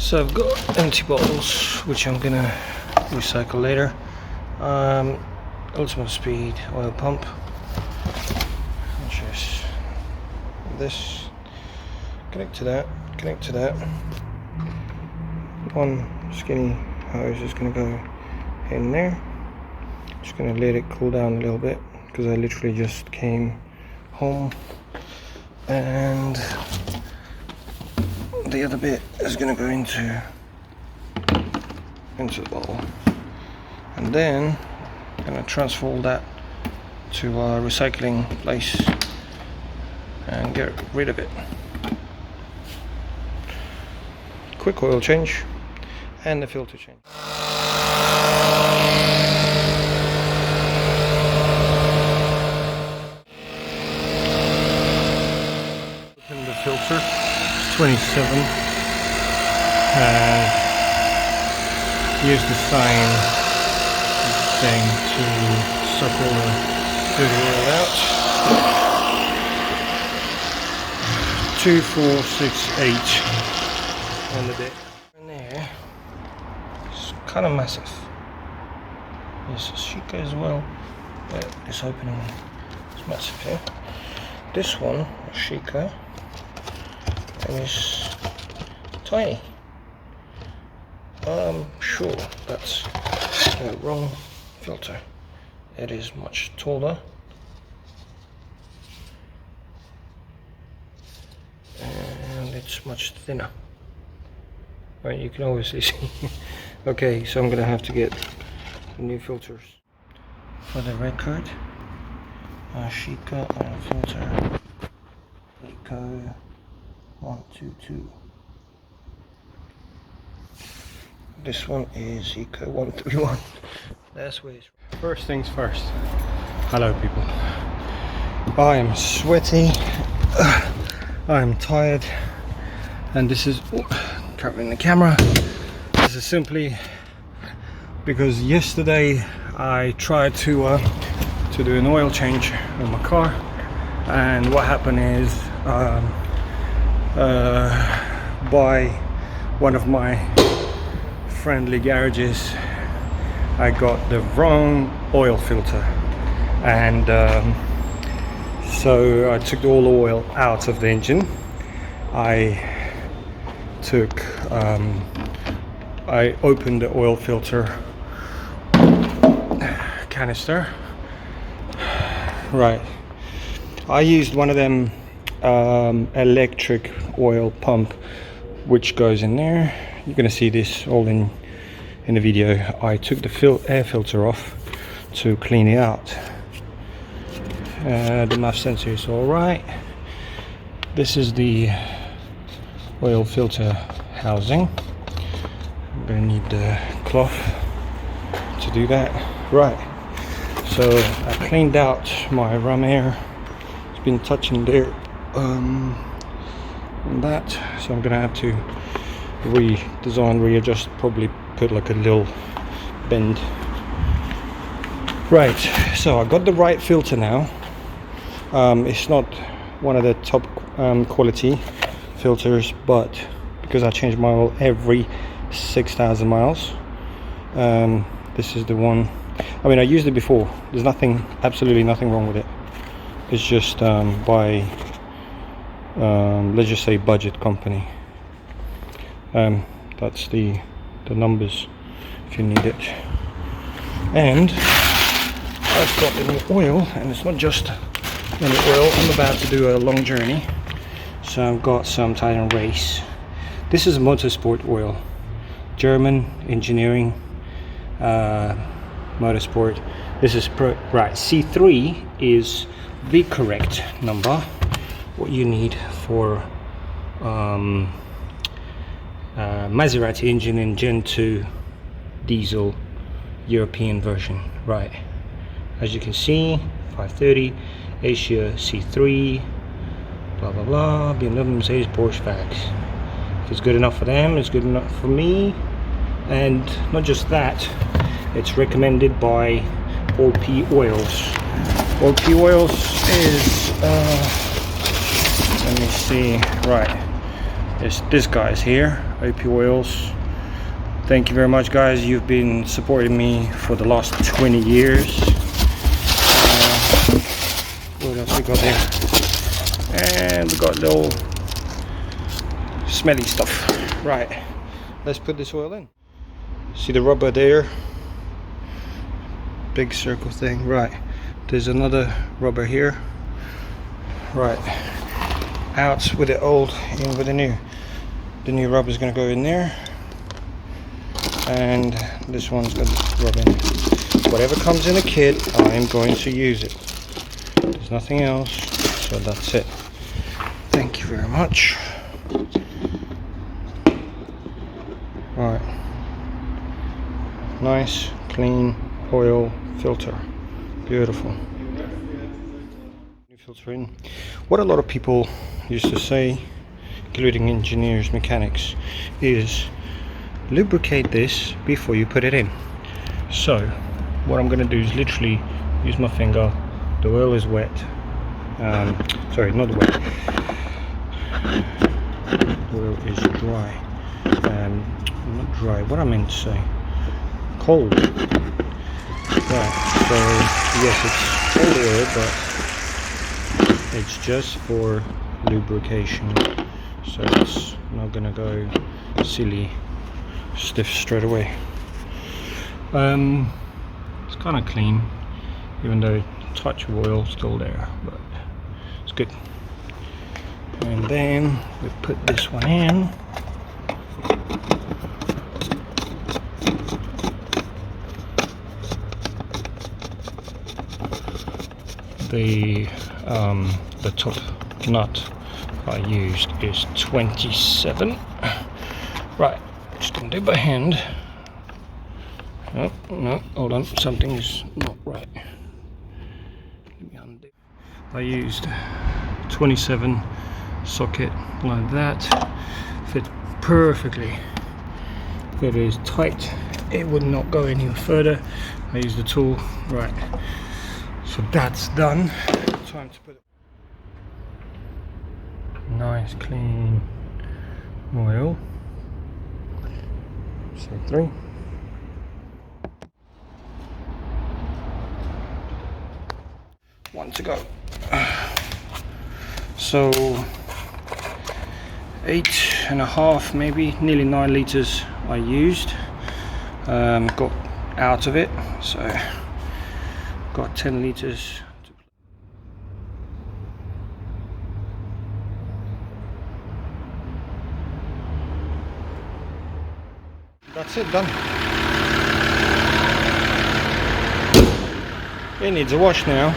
So I've got empty bottles which I'm gonna recycle later. Ultimate speed oil pump, which is this. Connect to that, connect to that. One skinny hose is gonna go in there. Just gonna let it cool down a little bit because I literally just came home. And the other bit is gonna go into the bottle, and then I'm gonna transfer all that to our recycling place and get rid of it. Quick oil change and the filter change. Open the filter, it's 27, and use the sign thing to suck all the dirty oil out. 2, 4, 6, 8 and a bit. In there, it's kind of massive. There's a Sheikah as well, but this opening is massive here. This one, Sheikah, is tiny. I'm sure that's the wrong filter. It is much taller and it's much thinner. Right, you can obviously see. Okay, so I'm gonna have to get new filters. For the record, Sheikah oil filter Eco 122. This one is Eco 131. That's where it's. First things first. Hello people. I am sweaty. I am tired, and this is covering the camera. This is simply because yesterday I tried to do an oil change on my car, and what happened is by one of my friendly garages I got the wrong oil filter, and so I took all the oil out of the engine. I opened the oil filter canister. Right, I used one of them electric oil pump which goes in there. You're gonna see this all in the video. I took the air filter off to clean it out. The MAF sensor is all right. This is the oil filter housing. I'm gonna need the cloth to do that. Right, so I cleaned out my ram air. It's been touching there on that, so I'm gonna have to redesign, readjust, probably put like a little bend. Right, so I got the right filter now. It's not one of the top quality filters, but because I change my oil every 6,000 miles, this is the one. I mean, I used it before. There's absolutely nothing wrong with it. It's just by let's just say budget company. That's the numbers if you need it. And I've got the new oil, and it's not just any oil. I'm about to do a long journey, so I've got some Titan Race. This is motorsport oil, German engineering, motorsport. This is right. C3 is the correct number. What you need for Maserati engine in Gen 2 diesel European version. Right, as you can see, 530 Asia C3, blah blah blah, BMW, Mercedes, Porsche, facts. If it's good enough for them, it's good enough for me. And not just that, it's recommended by All P Oils. All P Oils is let me see, right, is this guy's here, OP Oils. Thank you very much, guys. You've been supporting me for the last 20 years. What else we got there? And we got little smelly stuff. Right, let's put this oil in. See the rubber there? Big circle thing. Right, there's another rubber here. Right, out with the old, in with the new. The new rubber is going to go in there, and this one's going to rub in. Whatever comes in a kit, I'm going to use it. There's nothing else, so that's it. Thank you very much. Right, nice clean oil filter, beautiful. New filter in. What a lot of people used to say, including engineers, mechanics, is lubricate this before you put it in. So what I'm going to do is literally use my finger. The oil is wet. Sorry, not wet. The oil is dry. Not dry. What I meant to say, cold. Right. So yes, it's cold oil, but it's just for lubrication. So it's not gonna go silly stiff straight away. It's kind of clean, even though a touch of oil still there, but it's good. And then we put this one in. The top nut I used is 27. Right, just gonna do it by hand. Oh, no, hold on, something is not right. Let me undo. I used 27 socket like that. Fit perfectly. If it is tight, it would not go any further. I use the tool. Right, so that's done. Time to put it. Nice clean oil. So 3. One to go. So 8.5, maybe nearly 9 liters I used. Got out of it, so got 10 liters. That's it, done. It needs a wash now.